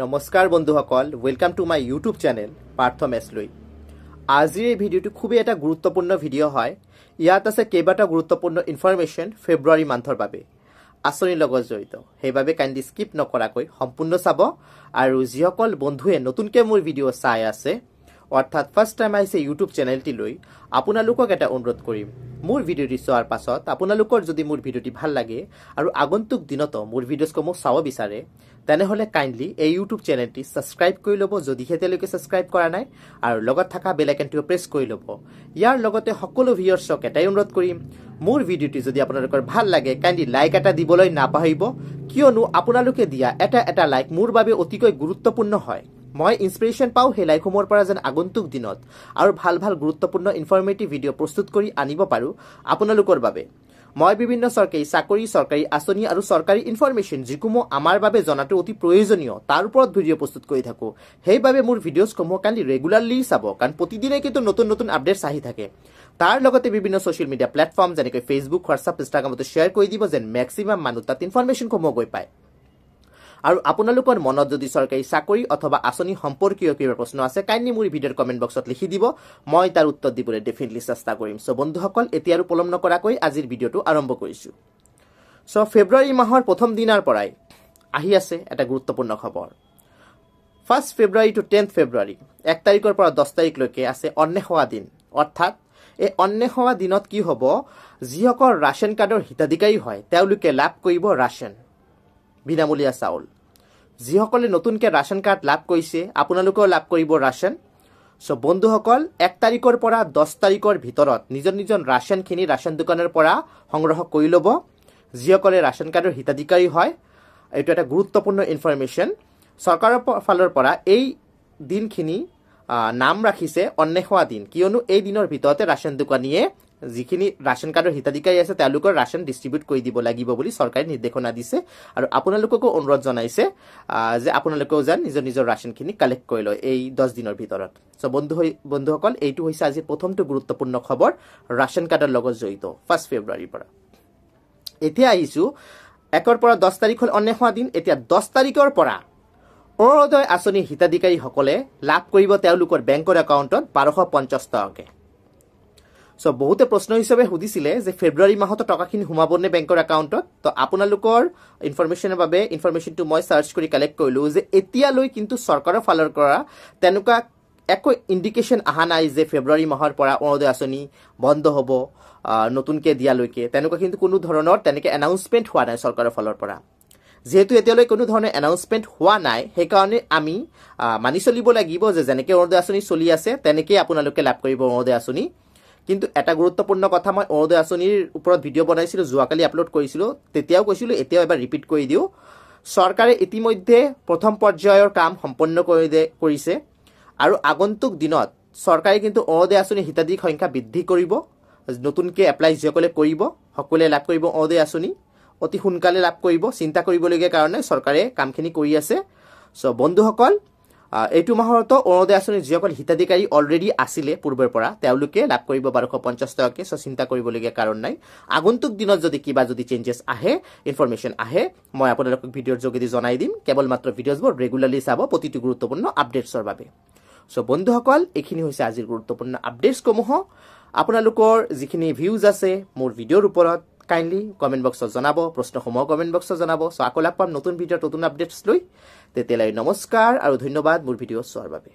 নমস্কাৰ বন্ধুসকল, welcome to my YouTube channel Partha মেছলৈ। আজিৰ এই ভিডিঅ'টো খুবেই এটা গুৰুত্বপূৰ্ণ ভিডিঅ' হয়। ইয়াত আছে কেইবাটা গুৰুত্বপূৰ্ণ ইনফৰমেশ্যন ফেব্ৰুৱাৰী মান্থৰ বাবে আঁচনিৰ লগত জড়িত। সেইবাবে কাইণ্ডলি স্কিপ নকৰাকৈ সম্পূৰ্ণ চাব। আৰু যিসকল বন্ধুৱে নতুনকৈ মোৰ ভিডিঅ' চাই আছে, অৰ্থাৎ ফাৰ্ষ্ট টাইম আহিছে ইউটিউব চেনেলটিলৈ, আপোনালোকক এটা অনুৰোধ কৰিম, মোৰ ভিডিঅ'টি চোৱাৰ পাছত আপোনালোকৰ যদি মোৰ ভিডিঅ'টি ভাল লাগে আৰু আগন্তুক দিনতো মোৰ ভিডিঅ'সমূহ চাব বিচাৰে, তেনেহ'লে কাইণ্ডলি এই ইউটিউব চেনেলটি ছাবস্ক্ৰাইব কৰি ল'ব যদিহে এতিয়ালৈকে ছাবস্ক্ৰাইব কৰা নাই, আৰু লগত থকা বেল আইকনটো প্ৰেছ কৰি ল'ব। ইয়াৰ লগতে সকলো ভিউৱাৰ্ছক এটাই অনুৰোধ কৰিম, মোৰ ভিডিঅ'টি যদি আপোনালোকৰ ভাল লাগে কাইণ্ডলি লাইক এটা দিবলৈ নাপাহৰিব, কিয়নো আপোনালোকে দিয়া এটা লাইক মোৰ বাবে অতিকৈ গুৰুত্বপূৰ্ণ হয়। মই ইনস্পিৰেশ্যন পাওঁ সেই লাইকসমূহৰ পৰা যেন আগন্তুক দিনত আৰু ভাল গুৰুত্বপূৰ্ণ ইনফৰমেটিভ ভিডিঅ' প্ৰস্তুত কৰি আনিব পাৰোঁ আপোনালোকৰ বাবে। মই বিভিন্ন চৰকাৰী চাকৰি, চৰকাৰী আঁচনি আৰু চৰকাৰী ইনফৰমেশ্যন যিসমূহ আমাৰ বাবে জনাটো অতি প্ৰয়োজনীয় তাৰ ওপৰত ভিডিঅ' প্ৰস্তুত কৰি থাকোঁ। সেইবাবে মোৰ ভিডিঅ'সমূহ কাইণ্ডলি ৰেগুলাৰলি চাব, কাৰণ প্ৰতিদিনে কিন্তু নতুন আপডেটছ আহি থাকে। তাৰ লগতে বিভিন্ন ছ'চিয়েল মিডিয়া প্লেটফৰ্ম যেনেকৈ ফেচবুক, হোৱাটছআপ, ইনষ্টাগ্ৰামতো শ্বেয়াৰ কৰি দিব, যেন মেক্সিমাম মানুহ তাত ইনফৰমেশ্যনসমূহ গৈ পায়। আৰু আপোনালোকৰ মনত যদি চৰকাৰী চাকৰি অথবা আঁচনি সম্পৰ্কীয় কিবা প্ৰশ্ন আছে, কাইণ্ডলি মোৰ ভিডিঅ'ৰ কমেণ্ট বক্সত লিখি দিব, মই তাৰ উত্তৰ দিবলৈ ডেফিনেটলি চেষ্টা কৰিম। চ' বন্ধুসকল, এতিয়া আৰু পলম নকৰাকৈ আজিৰ ভিডিঅ'টো আৰম্ভ কৰিছোঁ। চ' ফেব্ৰুৱাৰী মাহৰ প্ৰথম দিনাৰ পৰাই আহি আছে এটা গুৰুত্বপূৰ্ণ খবৰ। 1 ফেব্ৰুৱাৰী টু 10 ফেব্ৰুৱাৰী, 1 তাৰিখৰ পৰা 10 তাৰিখলৈকে আছে অন্বেষৱা দিন। অৰ্থাৎ এই অন্বেষৱা দিনত কি হ'ব, যিসকল ৰাচন কাৰ্ডৰ হিতাধিকাৰী হয় তেওঁলোকে লাভ কৰিব ৰাচন, বিনামূলীয়া চাউল। যিসকলে নতুনকৈ ৰাচন কাৰ্ড লাভ কৰিছে আপোনালোকেও লাভ কৰিব ৰাচন। চ' বন্ধুসকল, 1 তাৰিখৰ পৰা 10 তাৰিখৰ ভিতৰত নিজৰ ৰাচনখিনি ৰাচন দোকানৰ পৰা সংগ্ৰহ কৰি ল'ব, যিসকলে ৰাচন কাৰ্ডৰ হিতাধিকাৰী হয়। এইটো এটা গুৰুত্বপূৰ্ণ ইনফৰমেশ্যন। চৰকাৰৰ ফালৰ পৰা এই দিনখিনি নাম ৰাখিছে অন্বেষৱা দিন, কিয়নো এই দিনৰ ভিতৰতে ৰাচন দোকানীয়ে যিখিনি ৰাচন কাৰ্ডৰ হিতাধিকাৰী আছে তেওঁলোকৰ ৰাচন ডিষ্ট্ৰিবিউট কৰি দিব লাগিব বুলি চৰকাৰে নিৰ্দেশনা দিছে। আৰু আপোনালোককো অনুৰোধ জনাইছে যে আপোনালোকেও যেন নিজৰ ৰাচনখিনি কালেক্ট কৰি লয় এই 10 দিনৰ ভিতৰত। চ' বন্ধুসকল, এইটো হৈছে আজি প্ৰথমটো গুৰুত্বপূৰ্ণ খবৰ ৰাচন কাৰ্ডৰ লগত জড়িত 1 ফেব্ৰুৱাৰীৰ পৰা। এতিয়া আহিছোঁ 1ৰ পৰা 10 তাৰিখ হ'ল অন্বেষৱা দিন। এতিয়া 10 তাৰিখৰ পৰা অৰুণোদয় আঁচনিৰ হিতাধিকাৰীসকলে লাভ কৰিব তেওঁলোকৰ বেংকৰ একাউণ্টত 1250 টকাকৈ। চ' বহুতে প্ৰশ্ন হিচাপে সুধিছিলে যে ফেব্ৰুৱাৰী মাহতো টকাখিনি সোমাবনে বেংকৰ একাউণ্টত। তো আপোনালোকৰ ইনফৰমেশ্যনৰ বাবে ইনফৰমেশ্যনটো মই চাৰ্চ কৰি কালেক্ট কৰিলোঁ যে এতিয়ালৈ কিন্তু চৰকাৰৰ ফালৰ পৰা তেনেকুৱা একো ইণ্ডিকেশ্যন অহা নাই যে ফেব্ৰুৱাৰী মাহৰ পৰা অৰুণোদয় আঁচনি বন্ধ হ'ব নতুনকৈ দিয়ালৈকে। তেনেকুৱা কিন্তু কোনো ধৰণৰ তেনেকৈ এনাউন্সমেণ্ট হোৱা নাই চৰকাৰৰ ফালৰ পৰা। যিহেতু এতিয়ালৈ কোনো ধৰণৰ এনাউন্সমেণ্ট হোৱা নাই, সেইকাৰণে আমি মানি চলিব লাগিব যে যেনেকৈ অৰুণোদয় আঁচনি চলি আছে তেনেকেই আপোনালোকে লাভ কৰিব অৰুণোদয় আঁচনি। কিন্তু এটা গুৰুত্বপূৰ্ণ কথা, মই অৰুণোদয় আঁচনিৰ ওপৰত ভিডিঅ' বনাইছিলোঁ, যোৱাকালি আপলোড কৰিছিলোঁ, তেতিয়াও কৈছিলোঁ, এতিয়াও এবাৰ ৰিপিট কৰি দিওঁ। চৰকাৰে ইতিমধ্যে প্ৰথম পৰ্যায়ৰ কাম সম্পন্ন কৰিছে আৰু আগন্তুক দিনত চৰকাৰে কিন্তু অৰুণোদয় আঁচনিৰ হিতাধিকাৰীৰ সংখ্যা বৃদ্ধি কৰিব। নতুনকৈ এপ্লাই যিসকলে কৰিব সকলোৱে লাভ কৰিব অৰুণোদয় আঁচনি, অতি সোনকালে লাভ কৰিব। চিন্তা কৰিবলগীয়া কাৰণে চৰকাৰে কামখিনি কৰি আছে। চ' বন্ধুসকল, এইটো মাহতো অৰুণোদয় আঁচনিৰ যিসকল হিতাধিকাৰী অলৰেডি আছিলে পূৰ্বৰ পৰা তেওঁলোকে লাভ কৰিব 1250 টকাকৈ। চ' চিন্তা কৰিবলগীয়া কাৰণ নাই। আগন্তুক দিনত যদি কিবা চেঞ্জেছ আহে, ইনফৰমেশ্যন আহে, মই আপোনালোকক ভিডিঅ'ৰ যোগেদি জনাই দিম। কেৱল মাত্ৰ ভিডিঅ'ছবোৰ ৰেগুলাৰলি চাব প্ৰতিটো গুৰুত্বপূৰ্ণ আপডেটছৰ বাবে। চ' বন্ধুসকল, এইখিনি হৈছে আজিৰ গুৰুত্বপূৰ্ণ আপডেটছসমূহ। আপোনালোকৰ যিখিনি ভিউজ আছে মোৰ ভিডিঅ'ৰ ওপৰত কাইণ্ডলি কমেণ্ট বক্সত জনাব, প্ৰশ্নসমূহ কমেণ্ট বক্সত জনাব। চ' আকৌ লগ পাম নতুন ভিডিঅ'ত নতুন আপডেটছ লৈ। তেতিয়ালৈ নমস্কাৰ আৰু ধন্যবাদ মোৰ ভিডিঅ' চোৱাৰ বাবে।